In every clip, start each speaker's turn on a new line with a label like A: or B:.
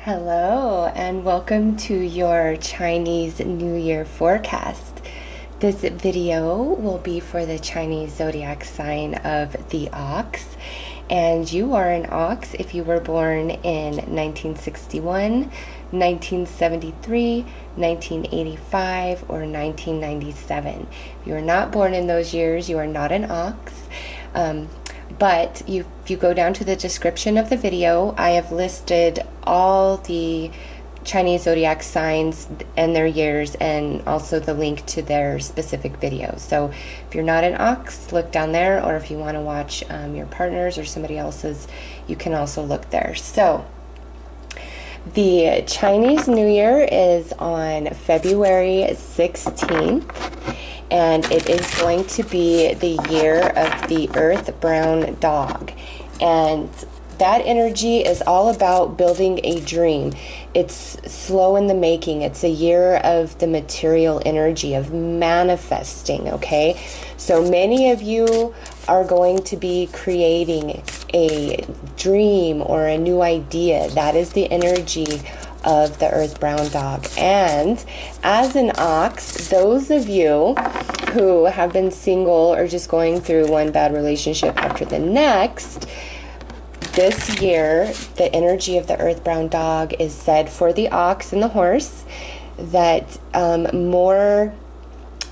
A: Hello, and welcome to your Chinese New Year forecast. This video will be for the Chinese Zodiac sign of the Ox, and you are an Ox if you were born in 1961, 1973, 1985, or 1997. If you are not born in those years, you are not an Ox. But if you go down to the description of the video, I have listed all the Chinese Zodiac signs and their years, and also the link to their specific videos. So if you're not an Ox, look down there, or if you want to watch your partner's or somebody else's, you can also look there. So the Chinese New Year is on February 16th. And it is going to be the year of the Earth Brown Dog. And that energy is all about building a dream. It's slow in the making. It's a year of the material energy, of manifesting, okay? So many of you are going to be creating a dream or a new idea. That is the energy of the Earth Brown Dog. And as an Ox, those of you who have been single or just going through one bad relationship after the next, this year the energy of the Earth Brown Dog is said for the Ox and the Horse that more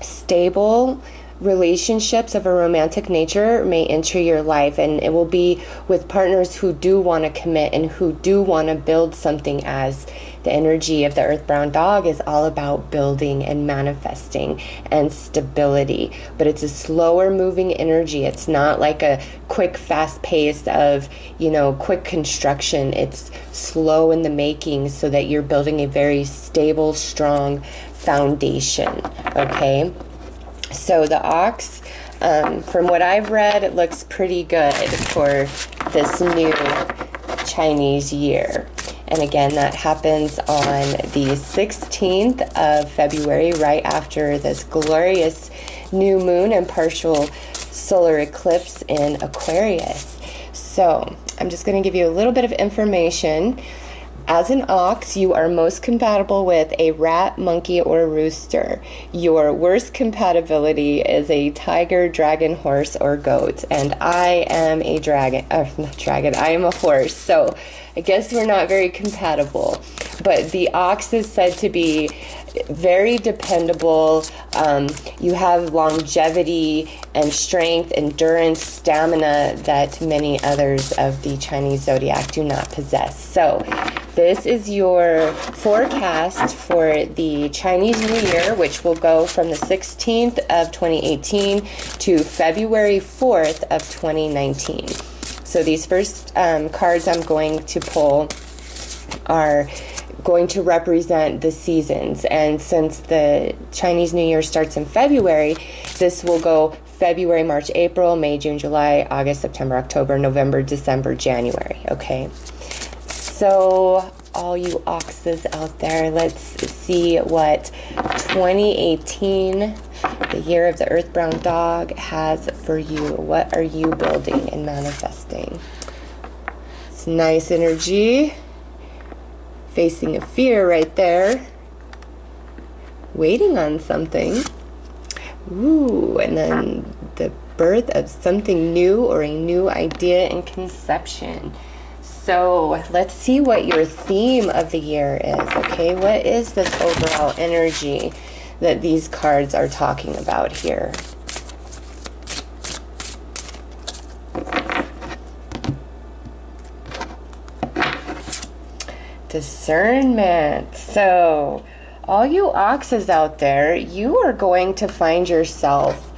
A: stable relationships of a romantic nature may enter your life, and it will be with partners who do want to commit and who do want to build something, as the energy of the Earth Brown Dog is all about building and manifesting and stability. But it's a slower moving energy. It's not like a quick fast pace of, quick construction. It's slow in the making so that you're building a very stable, strong foundation, okay? So the Ox, from what I've read, it looks pretty good for this new Chinese year. And again, that happens on the 16th of February, right after this glorious new moon and partial solar eclipse in Aquarius. So I'm just going to give you a little bit of information. As an Ox, you are most compatible with a rat, monkey, or rooster. Your worst compatibility is a tiger, dragon, horse, or goat. And I am a I am a horse. So I guess we're not very compatible. But the Ox is said to be very dependable. You have longevity and strength, endurance, stamina that many others of the Chinese Zodiac do not possess. So this is your forecast for the Chinese New Year, which will go from the 16th of 2018 to February 4th of 2019. So these first cards I'm going to pull are going to represent the seasons. And since the Chinese New Year starts in February, this will go February, March, April, May, June, July, August, September, October, November, December, January, okay? So all you Oxes out there, let's see what 2018, the year of the Earth Brown Dog, has for you. What are you building and manifesting? It's nice energy. Facing a fear right there. Waiting on something. Ooh, and then the birth of something new or a new idea and conception. So let's see what your theme of the year is, okay? What is this overall energy that these cards are talking about here? Discernment. So all you Oxes out there, you are going to find yourself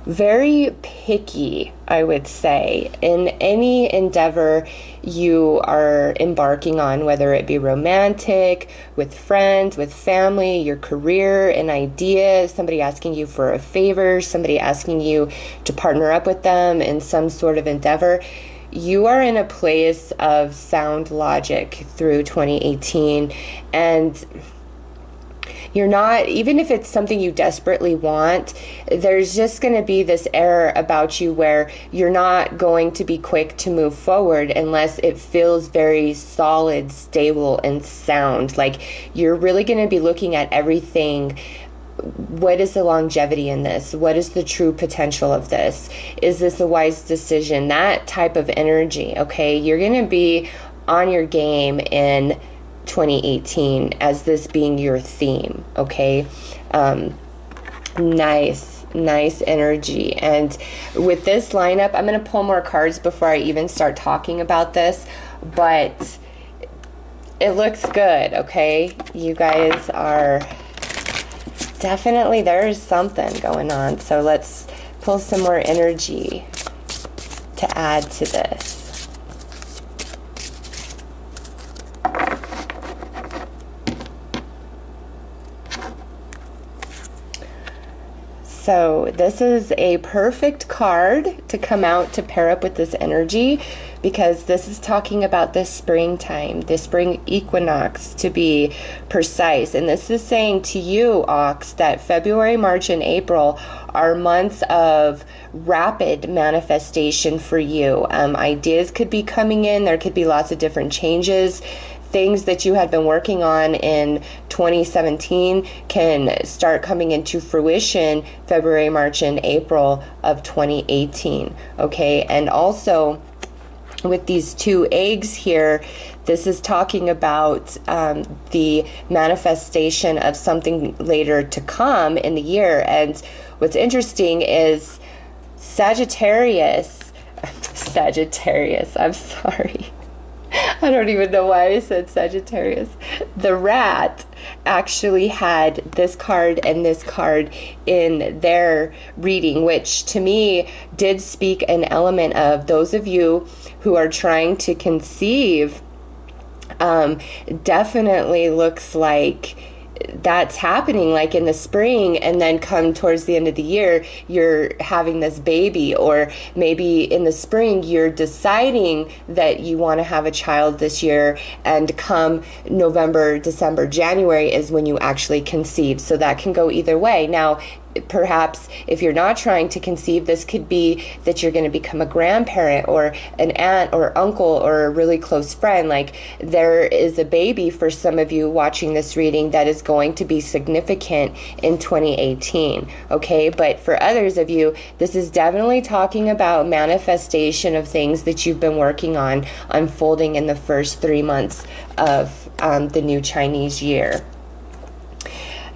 A: very picky, I would say, in any endeavor you are embarking on, whether it be romantic, with friends, with family, your career, an idea, somebody asking you for a favor, somebody asking you to partner up with them in some sort of endeavor. You are in a place of sound logic through 2018, and You're not, even if it's something you desperately want, there's just going to be this air about you where you're not going to be quick to move forward unless it feels very solid, stable, and sound. Like, you're really going to be looking at everything. What is the longevity in this? What is the true potential of this? Is this a wise decision? That type of energy, okay? You're going to be on your game in 2018 as this being your theme, okay? Nice energy. And with this lineup, I'm going to pull more cards before I even start talking about this, but it looks good, okay? You guys are definitely, there's something going on. So let's pull some more energy to add to this. So this is a perfect card to come out to pair up with this energy, because this is talking about this springtime, the spring equinox to be precise. And this is saying to you, Ox, that February, March, and April are months of rapid manifestation for you. Ideas could be coming in. There could be lots of different changes. Things that you had been working on in 2017 can start coming into fruition February, March, and April of 2018. Okay, and also with these two eggs here, this is talking about the manifestation of something later to come in the year. And what's interesting is Sagittarius, I'm sorry. I don't even know why I said Sagittarius. The rat actually had this card and this card in their reading, which to me did speak an element of those of you who are trying to conceive. Definitely looks like that's happening, like in the spring, and then come towards the end of the year, you're having this baby, or maybe in the spring you're deciding that you want to have a child this year, and come November, December, January is when you actually conceive. So that can go either way. Now, perhaps if you're not trying to conceive, this could be that you're going to become a grandparent or an aunt or uncle or a really close friend. Like, there is a baby for some of you watching this reading that is going to be significant in 2018. Okay, but for others of you, this is definitely talking about manifestation of things that you've been working on unfolding in the first 3 months of the new Chinese year.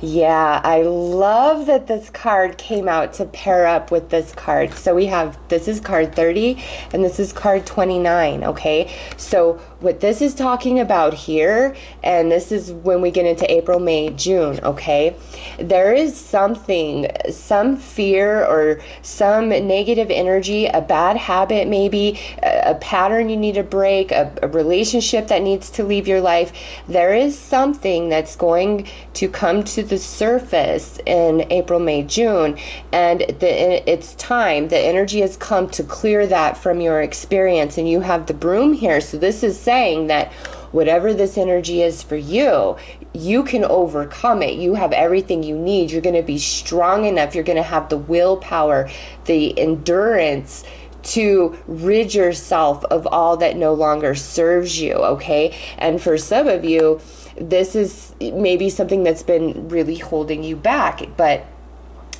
A: Yeah, I love that this card came out to pair up with this card. So we have, this is card 30 and this is card 29, okay? So what this is talking about here, and this is when we get into April, May, June, okay? There is something, some fear or some negative energy, a bad habit maybe, a pattern you need to break, a relationship that needs to leave your life. There is something that's going to come to the surface in April, May, June, and it's time. The energy has come to clear that from your experience, and you have the broom here. So this is saying that whatever this energy is for you, you can overcome it. You have everything you need. You're going to be strong enough. You're going to have the willpower, the endurance to rid yourself of all that no longer serves you, okay? And for some of you, this is maybe something that's been really holding you back, but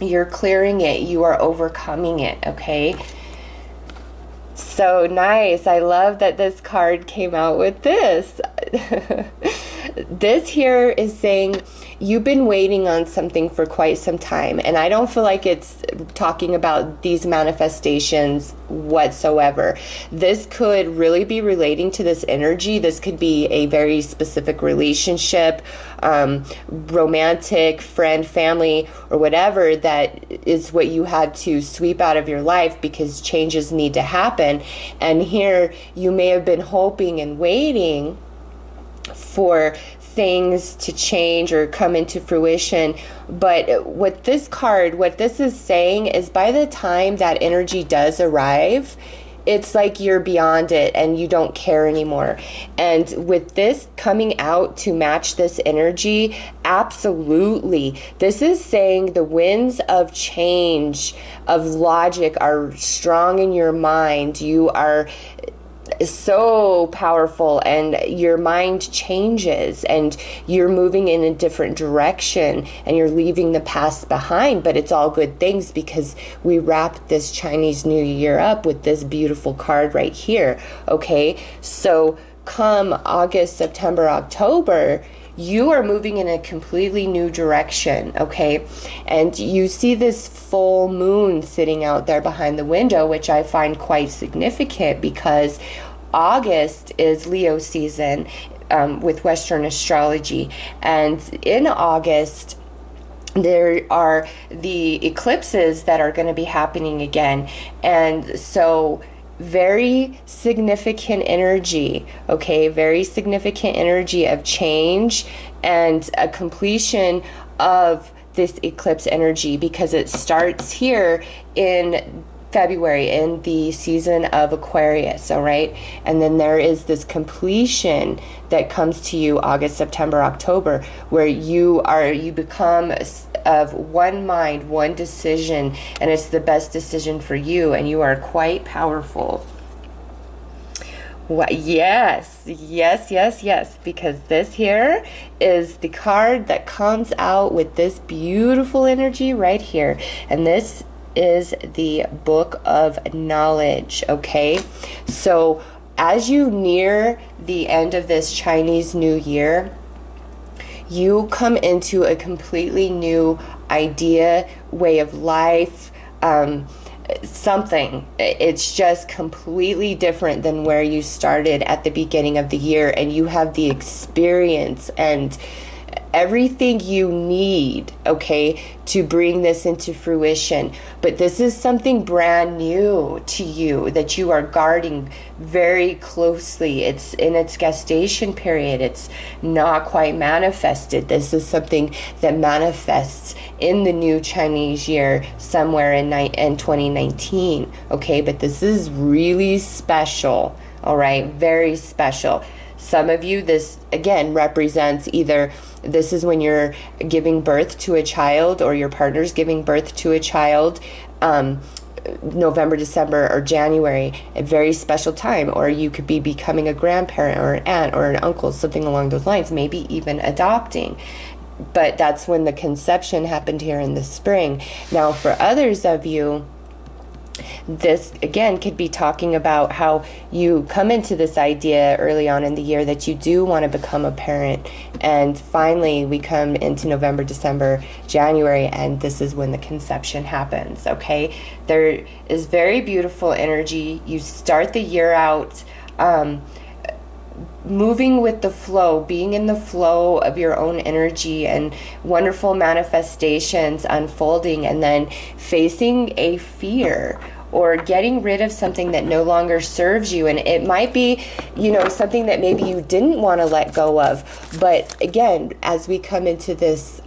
A: you're clearing it. You are overcoming it, okay? So nice. I love that this card came out with this. This here is saying you've been waiting on something for quite some time, and I don't feel like it's talking about these manifestations whatsoever. This could really be relating to this energy. This could be a very specific relationship, romantic, friend, family, or whatever that is what you had to sweep out of your life because changes need to happen. And here you may have been hoping and waiting for things to change or come into fruition. But what this is saying is by the time that energy does arrive, it's like you're beyond it and you don't care anymore. And with this coming out to match this energy, absolutely. This is saying the winds of change, of logic are strong in your mind. You are so powerful and your mind changes and you're moving in a different direction and you're leaving the past behind, but it's all good things because we wrap this Chinese New Year up with this beautiful card right here. Okay, so come August, September, October, you are moving in a completely new direction, okay? And you see this full moon sitting out there behind the window, which I find quite significant because August is Leo season with Western astrology. And in August, there are the eclipses that are going to be happening again. And so very significant energy, okay? Very significant energy of change and a completion of this eclipse energy because it starts here in February in the season of Aquarius, all right? And then there is this completion that comes to you August, September, October, where you become of one mind, one decision, and it's the best decision for you, and you are quite powerful. Yes, yes, yes, yes, because this here is the card that comes out with this beautiful energy right here, and this is the book of knowledge, okay? So as you near the end of this Chinese New Year, you come into a completely new idea, way of life, something. It's just completely different than where you started at the beginning of the year, and you have the experience and everything you need, okay, to bring this into fruition. But this is something brand new to you that you are guarding very closely. It's in its gestation period. It's not quite manifested. This is something that manifests in the new Chinese year somewhere in 2019, okay? But this is really special, all right? Very special. Some of you, this again represents either this is when you're giving birth to a child or your partner's giving birth to a child, November, December, or January, a very special time. Or you could be becoming a grandparent or an aunt or an uncle, something along those lines, maybe even adopting. But that's when the conception happened here in the spring. Now, for others of you, this again could be talking about how you come into this idea early on in the year that you do want to become a parent, and finally we come into November, December, January, and this is when the conception happens, okay? There is very beautiful energy. You start the year out moving with the flow, being in the flow of your own energy and wonderful manifestations unfolding, and then facing a fear or getting rid of something that no longer serves you. And it might be, something that maybe you didn't want to let go of. But again, as we come into this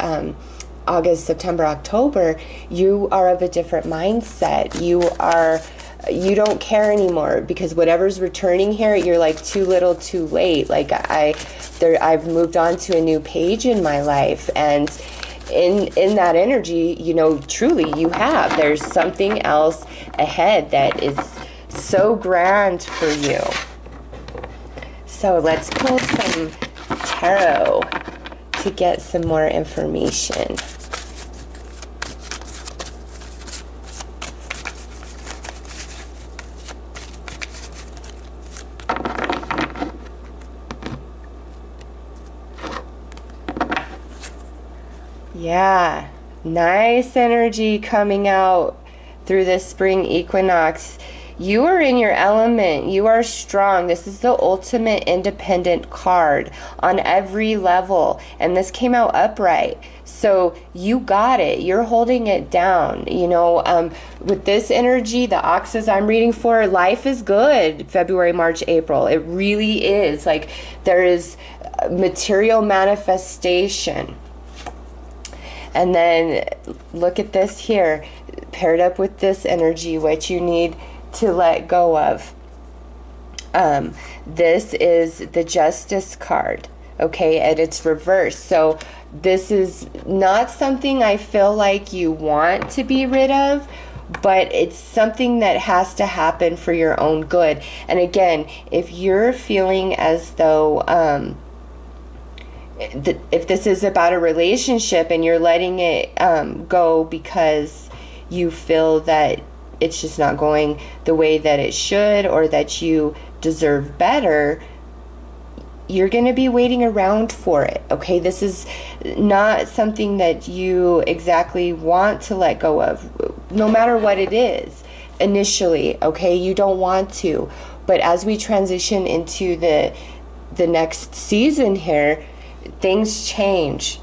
A: August, September, October, you are of a different mindset. You don't care anymore, because whatever's returning here, you're like too little too late. Like I've moved on to a new page in my life, and in that energy, truly there's something else ahead that is so grand for you. So let's pull some tarot to get some more information. Yeah, nice energy coming out through this spring equinox. You are in your element. You are strong. This is the ultimate independent card on every level. And this came out upright. So you got it. You're holding it down. With this energy, the oxes I'm reading for, life is good. February, March, April. It really is. Like there is material manifestation. And then look at this here, paired up with this energy. What you need to let go of. This is the Justice card, okay, and it's reversed. So this is not something I feel like you want to be rid of, but it's something that has to happen for your own good. And again, if you're feeling as though if this is about a relationship and you're letting it go because you feel that it's just not going the way that it should, or that you deserve better, you're going to be waiting around for it, okay? This is not something that you exactly want to let go of, no matter what it is initially, okay? You don't want to. But as we transition into the next season here, things change.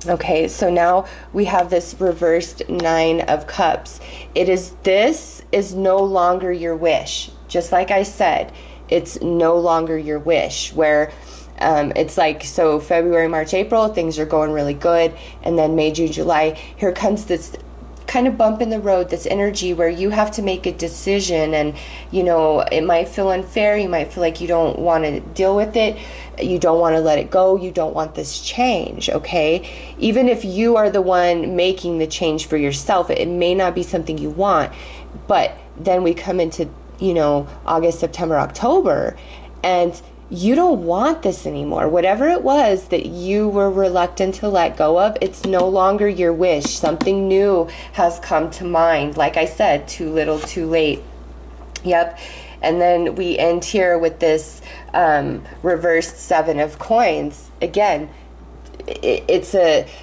A: Okay, so now we have this reversed 9 of Cups. This is no longer your wish. Just like I said, it's no longer your wish, where it's like, so February, March, April, things are going really good. And then May, June, July, here comes this kind of bump in the road, this energy where you have to make a decision, and you know, it might feel unfair, you might feel like you don't want to deal with it, you don't want to let it go, you don't want this change, okay? Even if you are the one making the change for yourself, it may not be something you want. But then we come into, you know, August, September, October, and you don't want this anymore. Whatever it was that you were reluctant to let go of, it's no longer your wish. Something new has come to mind. Like I said, too little, too late. Yep. And then we end here with this reversed 7 of Coins. Again, it's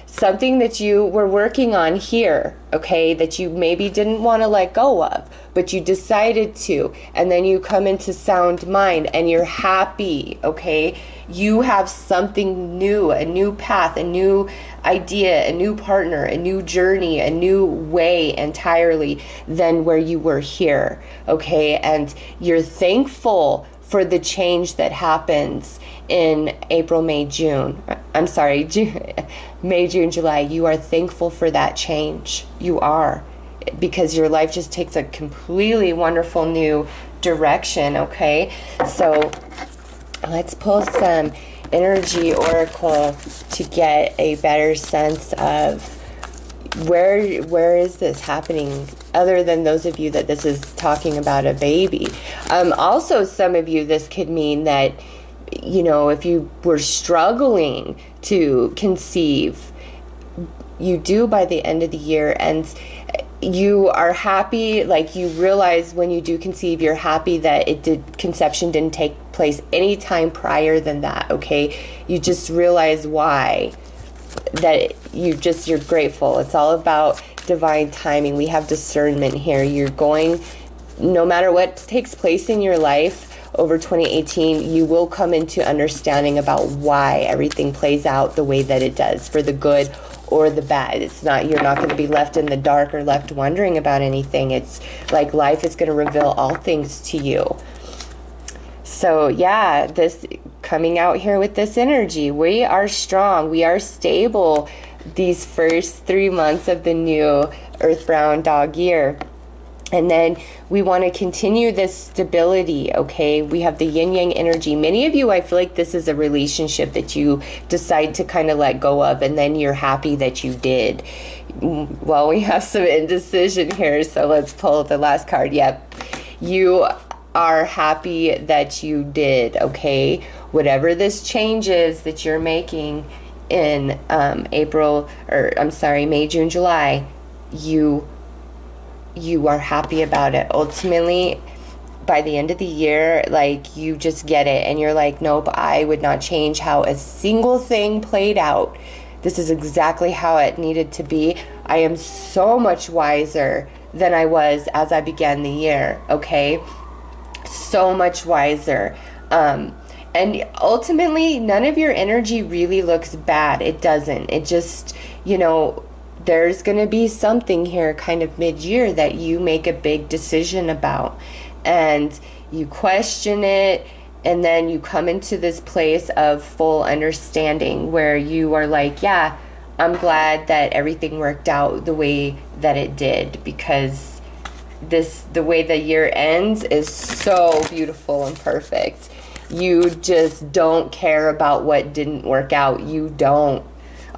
A: something that you were working on here, okay, that you maybe didn't want to let go of, but you decided to, and then you come into sound mind and you're happy, okay? You have something new, a new path, a new idea, a new partner, a new journey, a new way entirely than where you were here, okay? And you're thankful for the change that happens in April, May, June. I'm sorry, May, June, July. You are thankful for that change. You are. Because your life just takes a completely wonderful new direction, okay? So let's pull some energy oracle to get a better sense of where is this happening, other than those of you that this is talking about a baby. Also, some of you, this could mean that, you know, if you were struggling to conceive, you do by the end of the year, and you are happy, like you realize when you do conceive, you're happy that conception didn't take place any time prior than that, okay? You just realize why, that you're grateful. It's all about divine timing. We have discernment here. You're going, no matter what takes place in your life over 2018, you will come into understanding about why everything plays out the way that it does, for the good or the bad. It's not, you're not going to be left in the dark or left wondering about anything. It's like life is going to reveal all things to you. So yeah, this coming out here with this energy, we are strong, we are stable these first 3 months of the new Earth Brown Dog year. And then we want to continue this stability, okay? We have the Yin Yang Energy. Many of you, I feel like this is a relationship that you decide to kind of let go of, and then you're happy that you did. Well, we have some indecision here, so let's pull the last card. Yep. You are happy that you did, okay? Whatever this change is that you're making in May, June, July, you are happy about it. Ultimately, by the end of the year, like, you just get it, and you're like, nope, I would not change how a single thing played out. This is exactly how it needed to be. I am so much wiser than I was as I began the year, okay? So much wiser. And ultimately, none of your energy really looks bad. It doesn't. It just, you know, there's going to be something here kind of mid-year that you make a big decision about, and you question it, and then you come into this place of full understanding where you are like, yeah, I'm glad that everything worked out the way that it did, because the way the year ends is so beautiful and perfect. You just don't care about what didn't work out. You don't.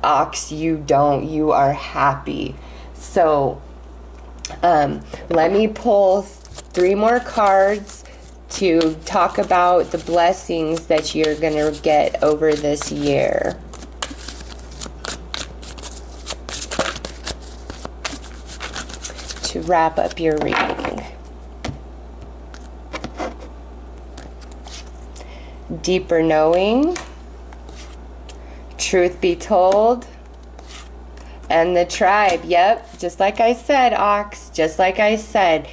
A: Ox, you don't. You are happy. So let me pull 3 more cards to talk about the blessings that you're going to get over this year. To wrap up your reading. Deeper knowing, truth be told, and the tribe. Yep, just like I said, Ox, just like I said,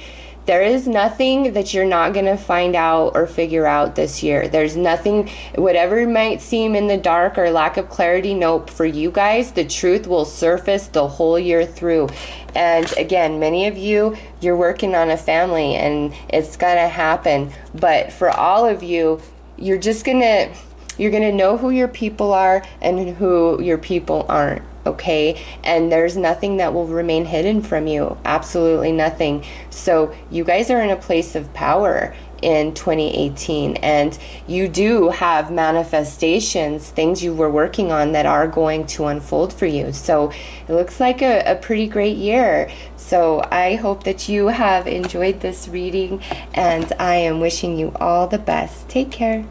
A: there is nothing that you're not going to find out or figure out this year. There's nothing, whatever might seem in the dark or lack of clarity, nope, for you guys, the truth will surface the whole year through. And again, many of you, you're working on a family and it's going to happen. But for all of you, you're going to know who your people are and who your people aren't. Okay, and there's nothing that will remain hidden from you. Absolutely nothing. So you guys are in a place of power in 2018, and you do have manifestations, things you were working on that are going to unfold for you. So it looks like a pretty great year. So I hope that you have enjoyed this reading, and I am wishing you all the best. Take care.